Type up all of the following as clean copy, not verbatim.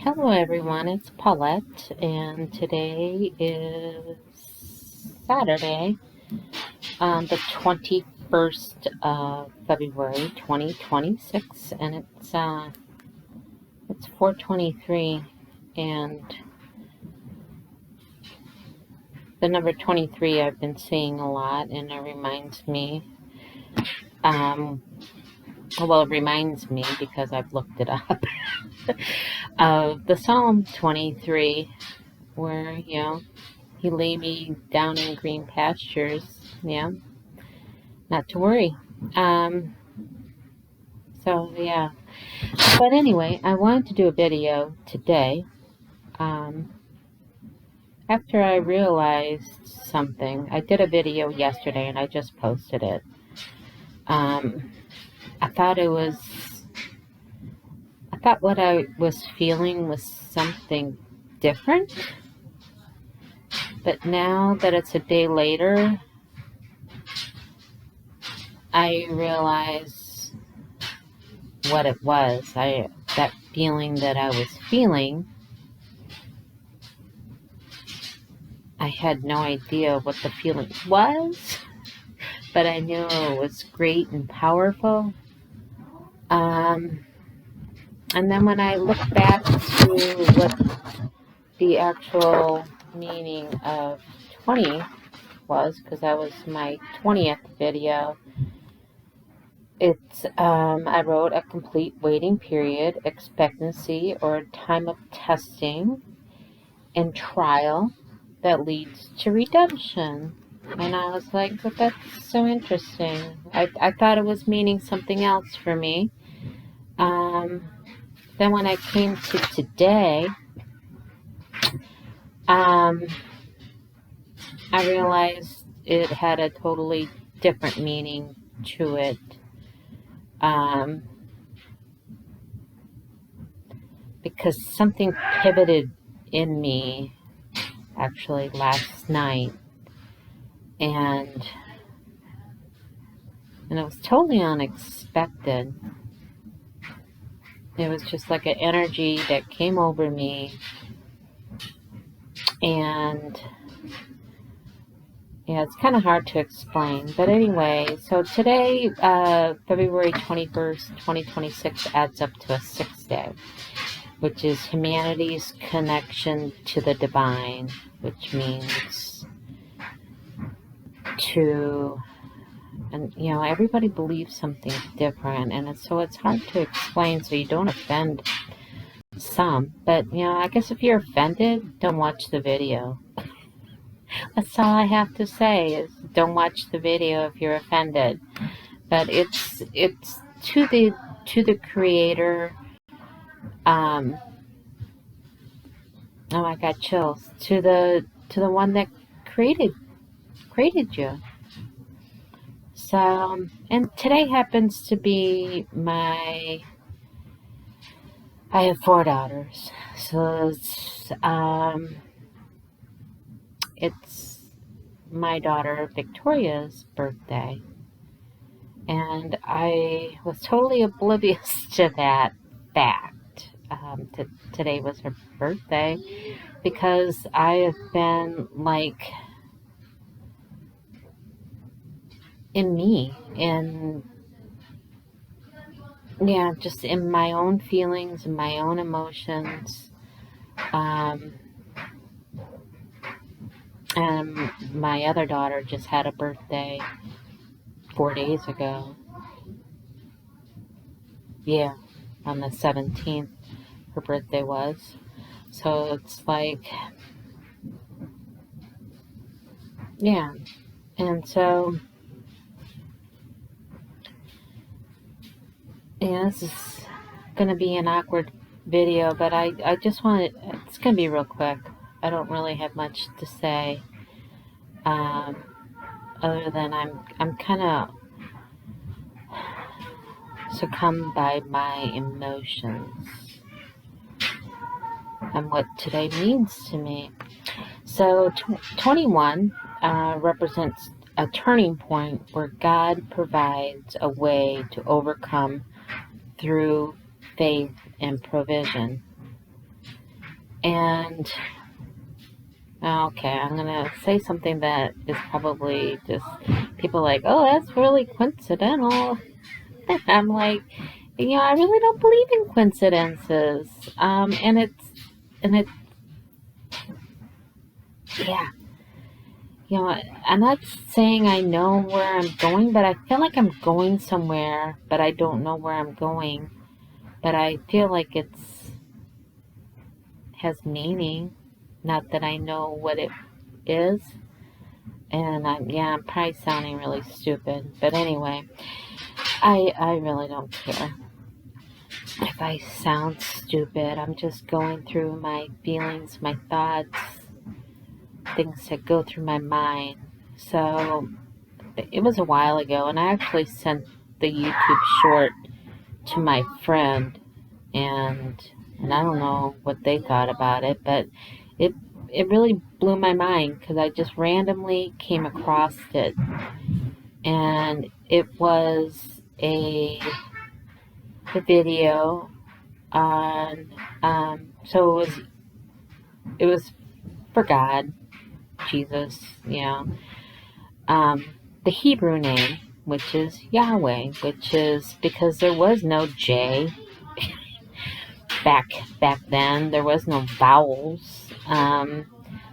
Hello everyone, it's Paulette, and today is Saturday, the 21st of February 2026, and it's 4:23, and the number 23 I've been seeing a lot, and it reminds me, um, it reminds me because I've looked it up, of the Psalm 23, where, He lay me down in green pastures, yeah, not to worry. Um, so yeah, but anyway, I wanted to do a video today. Um, After I realized something, I did a video yesterday and I just posted it. Um, I thought what I was feeling was something different, but now that it's a day later, I realize what it was. That feeling that I was feeling, I had no idea what the feeling was, but I knew it was great and powerful. Um, and then when I look back to what the actual meaning of 20 was, because that was my 20th video, I wrote a complete waiting period, expectancy, or a time of testing and trial that leads to redemption. And I was like, but that's so interesting. I thought it was meaning something else for me. Then when I came to today, um, I realized it had a totally different meaning to it. Um, because something pivoted in me actually last night, and it was totally unexpected. It was just like an energy that came over me, and yeah, it's kind of hard to explain. But anyway, so today, February 21st, 2026, adds up to a 6th day, which is humanity's connection to the divine, which means to, and everybody believes something different, and it's hard to explain so you don't offend some. But I guess if you're offended, don't watch the video. That's all I have to say, is don't watch the video if you're offended. But it's to the creator. Oh, I got chills. To the one that created you. So, and today happens to be I have 4 daughters, so it's my daughter Victoria's birthday, and I was totally oblivious to that fact. Today was her birthday, because I have been like in me, and yeah, just in my own feelings and my own emotions. And my other daughter just had a birthday 4 days ago. Yeah, on the 17th, her birthday was. So it's like, yeah. And so, yeah, this is going to be an awkward video, but I just want to, it's going to be real quick. I don't really have much to say, other than I'm kind of succumbed by my emotions and what today means to me. So 21 represents a turning point where God provides a way to overcome through faith and provision. And okay, I'm gonna say something that is probably just people like, oh, that's really coincidental. I'm like, I really don't believe in coincidences. And it's, yeah, I'm not saying I know where I'm going, but I feel like I'm going somewhere, but I don't know where I'm going. But I feel like it's has meaning, not that I know what it is. And I'm probably sounding really stupid, but anyway, I really don't care if I sound stupid. I'm just going through my feelings, my thoughts, things that go through my mind. So it was a while ago, and I actually sent the YouTube short to my friend, and I don't know what they thought about it, but it it really blew my mind because I just randomly came across it, and it was a video on so it was for God, Jesus, the Hebrew name, which is Yahweh, which is because there was no J back back then. There was no vowels.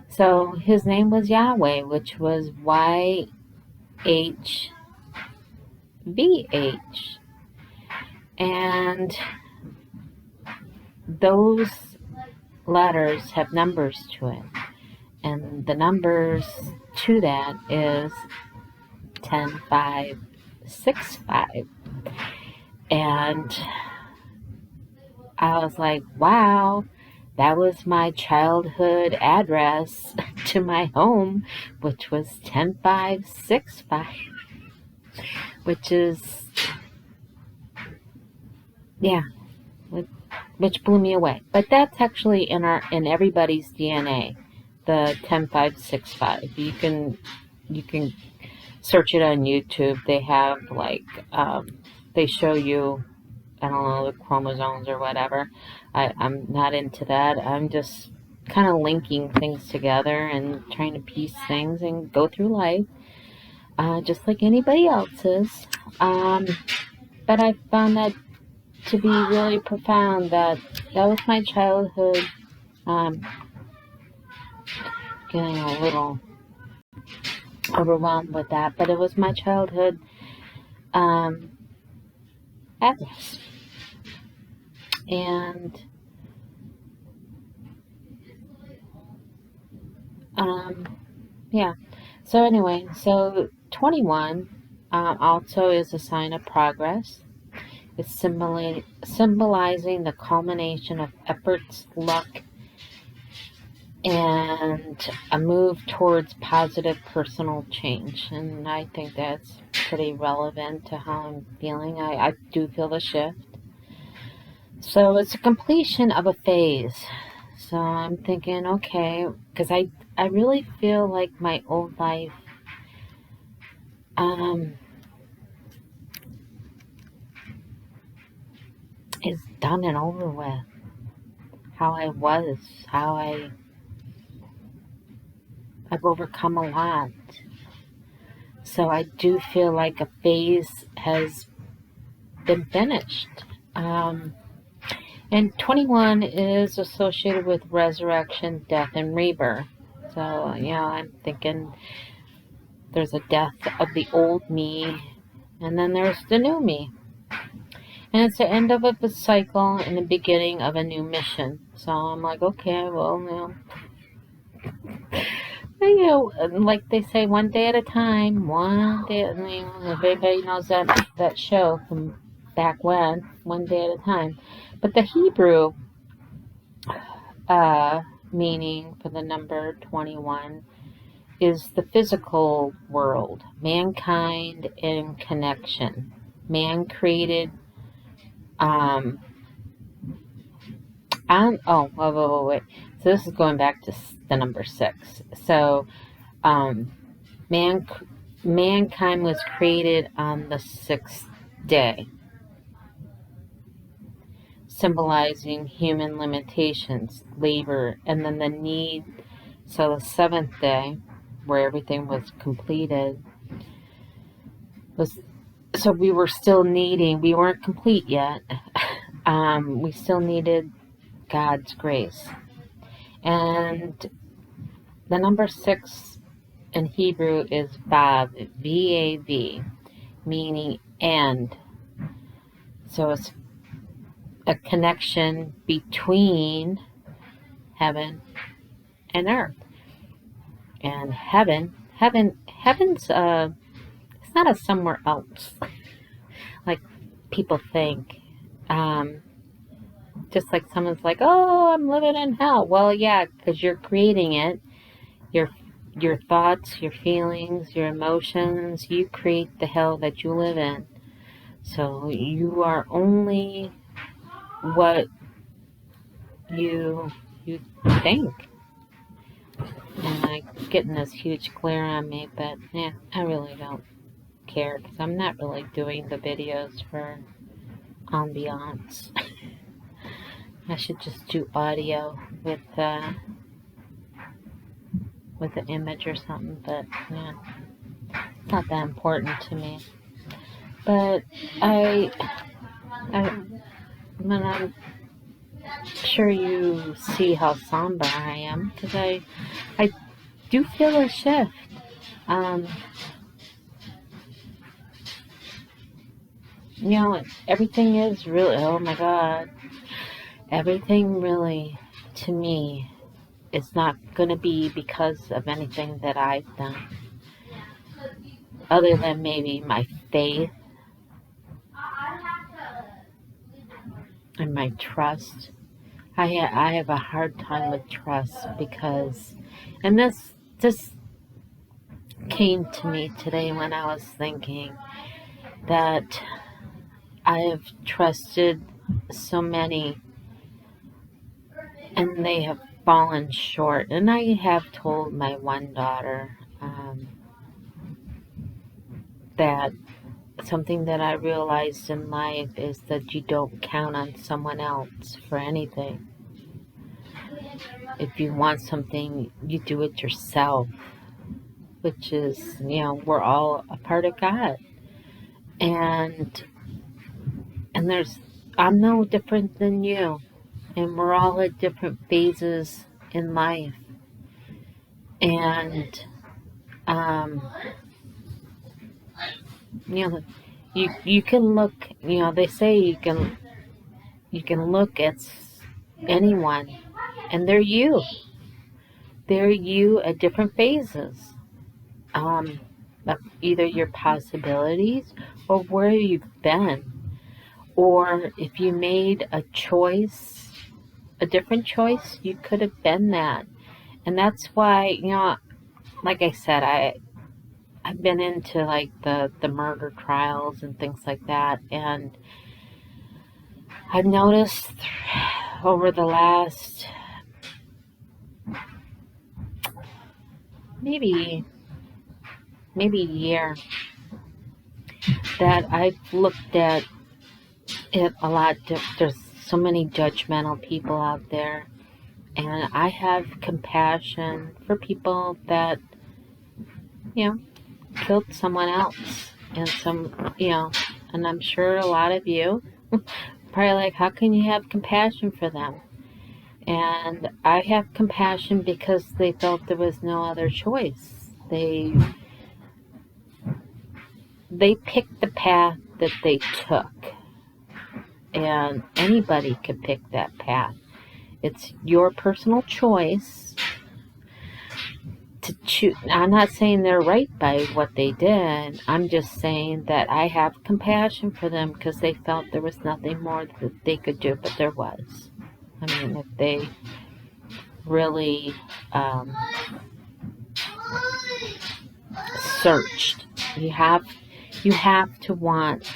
So his name was Yahweh, which was YHVH, and those letters have numbers to it, and the numbers to that is 10, 5, 6, 5. And I was like, wow, that was my childhood address to my home, which was 10565, which is, yeah, which blew me away. But that's actually in everybody's DNA, the 10565. You can search it on YouTube. They have they show you, I don't know, the chromosomes or whatever. I'm not into that. I'm just kind of linking things together and trying to piece things and go through life, just like anybody else is. Um, but I found that to be really profound. That was my childhood. Um, Getting a little overwhelmed with that, but it was my childhood um, address, and um, yeah. So anyway, so 21 also is a sign of progress. It's symbolizing the culmination of efforts, luck, and a move towards positive personal change. And I think that's pretty relevant to how I'm feeling. I do feel the shift. So it's a completion of a phase. So I'm thinking, okay, because I really feel like my old life um, is done and over with. How I was, how I've overcome a lot. So I do feel like a phase has been finished. And 21 is associated with resurrection, death, and rebirth. So, I'm thinking there's a death of the old me, and then there's the new me. And it's the end of a cycle and the beginning of a new mission. So I'm like, okay, well, like they say, one day at a time. One day, everybody knows that show from back when, one day at a time. But the Hebrew meaning for the number 21 is the physical world, mankind in connection. Man created wait. So this is going back to the number 6. So um, mankind was created on the 6th day. symbolizing human limitations, labor, and then the need. So the seventh day, where everything was completed, was so we were still needing. We weren't complete yet. We still needed God's grace, and the number 6 in Hebrew is Vav, V-A-V, meaning and. So it's a connection between heaven and earth. And heaven's it's not a somewhere else like people think. Just like someone's like, oh, I'm living in hell. Well, yeah, because you're creating it. Your thoughts, your feelings, your emotions, you create the hell that you live in. So you are only what you think. And I'm getting this huge glare on me, but yeah, I really don't care because I'm not really doing the videos for ambiance. I should just do audio with an image or something, but yeah, it's not that important to me. But I'm sure you see how somber I am because I do feel a shift. You know, everything is really, oh my God, everything really, to me, is not going to be because of anything that I've done, other than maybe my faith and my trust. I have a hard time with trust because, and this came to me today when I was thinking that I have trusted so many and they have fallen short. And I have told my one daughter that something that I realized in life is that you don't count on someone else for anything. If you want something, you do it yourself, which is, you know, we're all a part of God. And I'm no different than you. And we're all at different phases in life. And, you know, you can look, you know, they say you can look at anyone and they're you. They're you at different phases. Either your possibilities or where you've been. Or if you made a choice, a different choice, you could have been that. And that's why, you know, like I said, I've been into like the murder trials and things like that. And I've noticed over the last maybe year that I've looked at it a lot. There's so many judgmental people out there, and I have compassion for people that, you know, killed someone else, and and I'm sure a lot of you probably like, how can you have compassion for them? And I have compassion because they felt there was no other choice. They picked the path that they took. And anybody could pick that path. It's your personal choice to choose. I'm not saying they're right by what they did. I'm just saying that I have compassion for them because they felt there was nothing more that they could do, but there was. I mean, if they really searched, you have to want,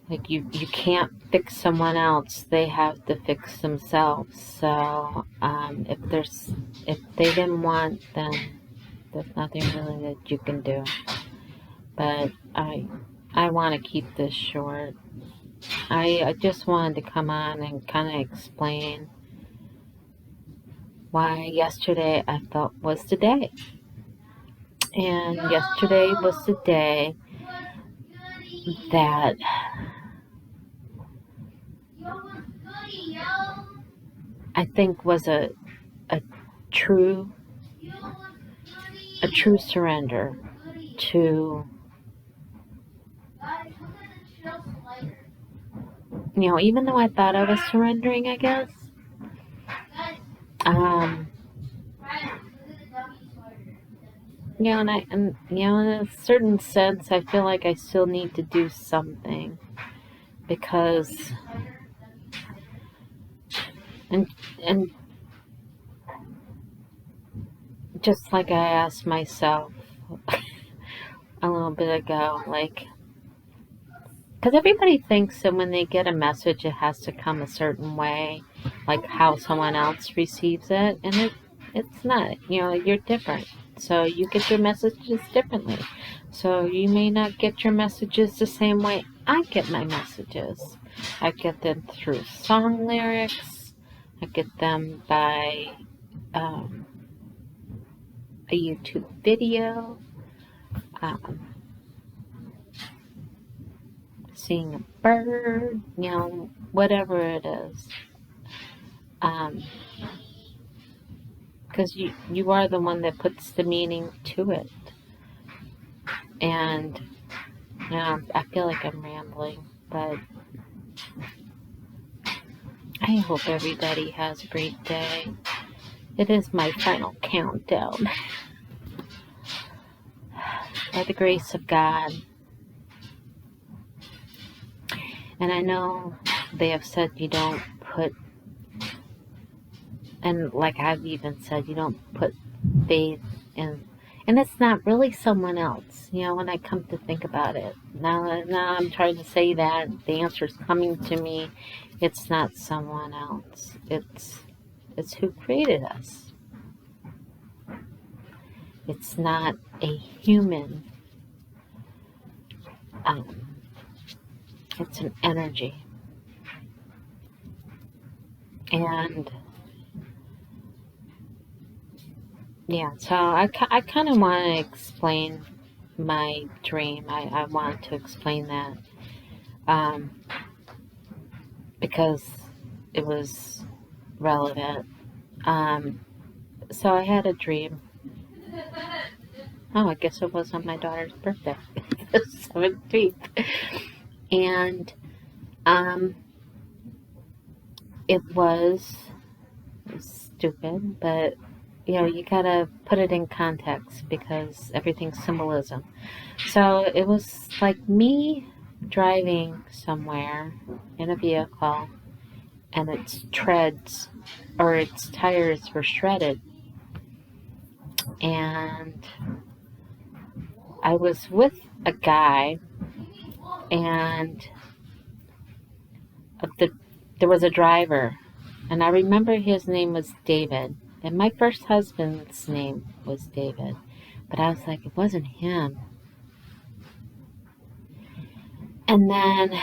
like, you can't fix someone else. They have to fix themselves. So if they didn't want, then there's nothing really that you can do. But I want to keep this short. I just wanted to come on and kind of explain why yesterday I thought was the day. And yesterday was the day that I think was a true surrender to, even though I thought I was surrendering, I guess, um, and in a certain sense, I feel like I still need to do something because, and just like I asked myself a little bit ago, like, because everybody thinks that when they get a message, it has to come a certain way, like how someone else receives it, and it's not. You're different, so you get your messages differently. So you may not get your messages the same way I get my messages. I get them through song lyrics. I get them by a YouTube video. Seeing a bird, whatever it is. Because you are the one that puts the meaning to it. And, I feel like I'm rambling, but I hope everybody has a great day. It is my final countdown. By the grace of God. And I know they have said you don't put, and like I've even said, you don't put faith in, and it's not really someone else, when I come to think about it. Now I'm trying to say that the answer is coming to me. It's not someone else. It's who created us. It's not a human. It's an energy. And yeah, so I kind of want to explain my dream. I want to explain that because it was relevant. So I had a dream. Oh, I guess it was on my daughter's birthday, the 17th. And it was stupid, but you gotta put it in context because everything's symbolism. So it was like me driving somewhere in a vehicle and its treads or its tires were shredded. And I was with a guy, and there was a driver, and I remember his name was David, and my first husband's name was David, but I was like, it wasn't him. And then,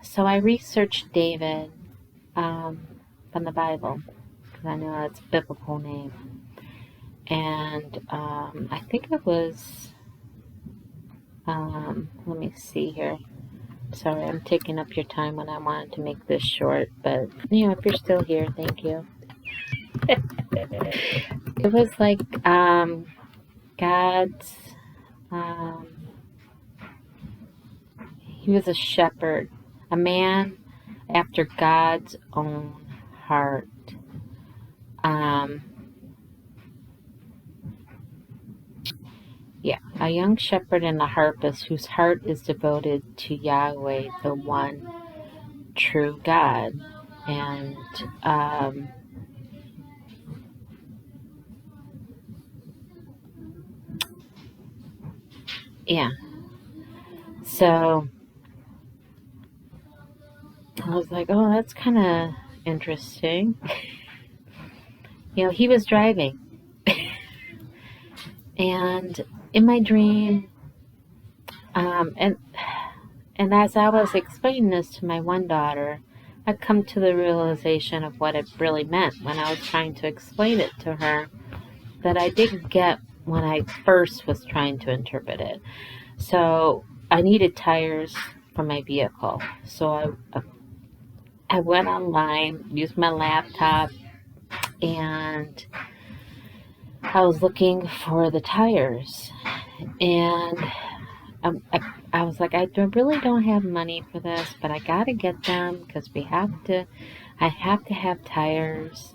so I researched David from the Bible, because I know it's a biblical name, and I think it was, let me see here. Sorry, I'm taking up your time when I wanted to make this short, but if you're still here, thank you. It was like God's, he was a shepherd, a man after God's own heart. Yeah, a young shepherd and a harpist whose heart is devoted to Yahweh, the one true God. And yeah, so I was like, oh, that's kind of interesting. He was driving. And in my dream, and And as I was explaining this to my one daughter, I come to the realization of what it really meant when I was trying to explain it to her that I didn't get when I first was trying to interpret it. So I needed tires for my vehicle. So I went online, used my laptop, and I was looking for the tires. And I was like, really don't have money for this, but I gotta get them because I have to have tires.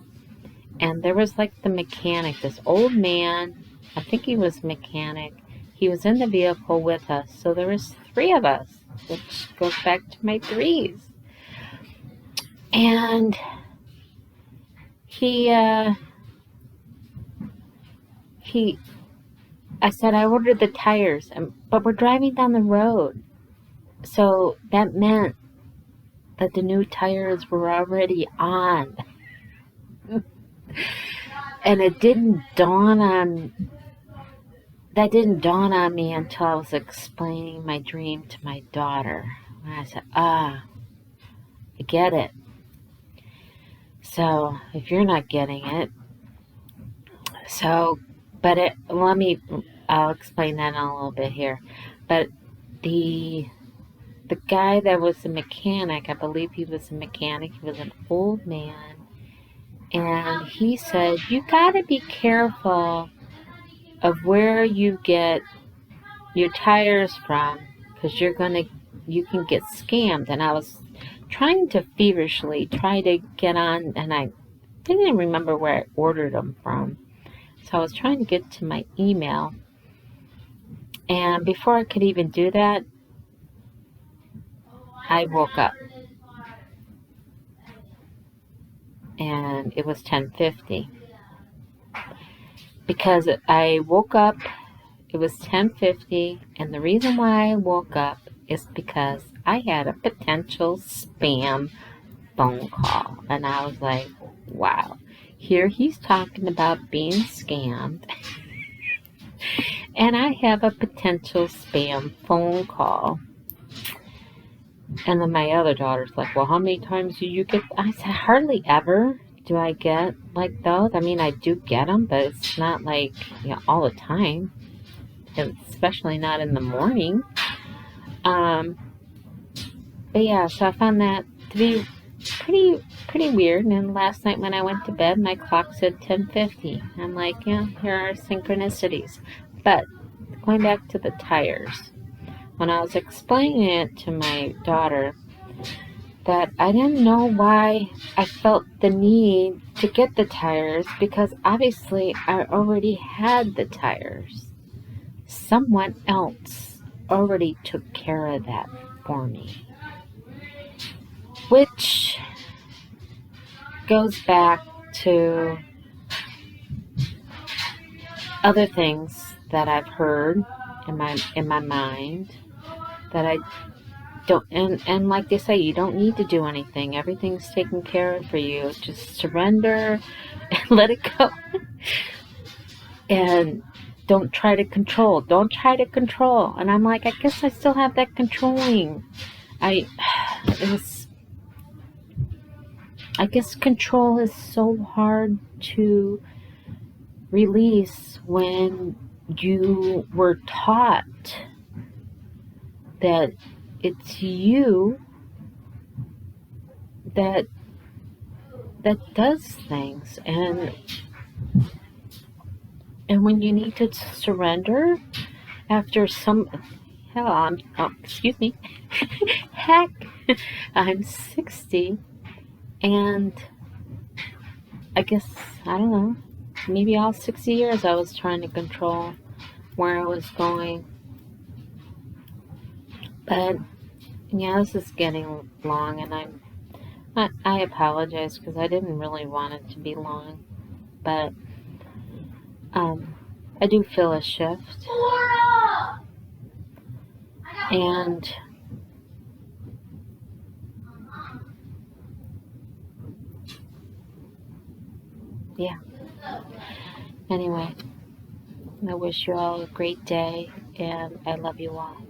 And there was like the mechanic, this old man, I think he was a mechanic. He was in the vehicle with us. So there was 3 of us, which goes back to my 3s. And I said, I ordered the tires, but we're driving down the road. So that meant that the new tires were already on. And that didn't dawn on me until I was explaining my dream to my daughter. And I said, I get it. So if you're not getting it, I'll explain that in a little bit here. But the guy that was the mechanic, I believe he was a mechanic, he was an old man, and he said, you gotta be careful of where you get your tires from, because you can get scammed. And I was trying to feverishly try to get on, and I didn't remember where I ordered them from. So I was trying to get to my email, and before I could even do that, I woke up, and it was 10:50. Because I woke up, it was 10:50, and the reason why I woke up is because I had a potential spam phone call. And I was like, wow, here he's talking about being scammed, and I have a potential spam phone call. And then my other daughter's like, well, how many times do you get? I said, hardly ever do I get like those. I mean, I do get them, but it's not like, all the time, especially not in the morning. But yeah, so I found that to be pretty weird. And last night when I went to bed, my clock said 10:50. I'm like, yeah, here are synchronicities. But going back to the tires, when I was explaining it to my daughter, that I didn't know why I felt the need to get the tires, because obviously I already had the tires. Someone else already took care of that for me. Which goes back to other things that I've heard in my mind that I don't, and like they say, you don't need to do anything. Everything's taken care of for you. Just surrender and let it go. And don't try to control. And I'm like, I guess I still have that controlling. I guess control is so hard to release when you were taught that it's you that does things, and when you need to surrender after excuse me, heck, I'm 60, and I guess, I don't know, maybe all 60 years I was trying to control where I was going. But yeah, this is getting long, and I apologize because I didn't really want it to be long, but I do feel a shift, and yeah. Anyway, I wish you all a great day, and I love you all.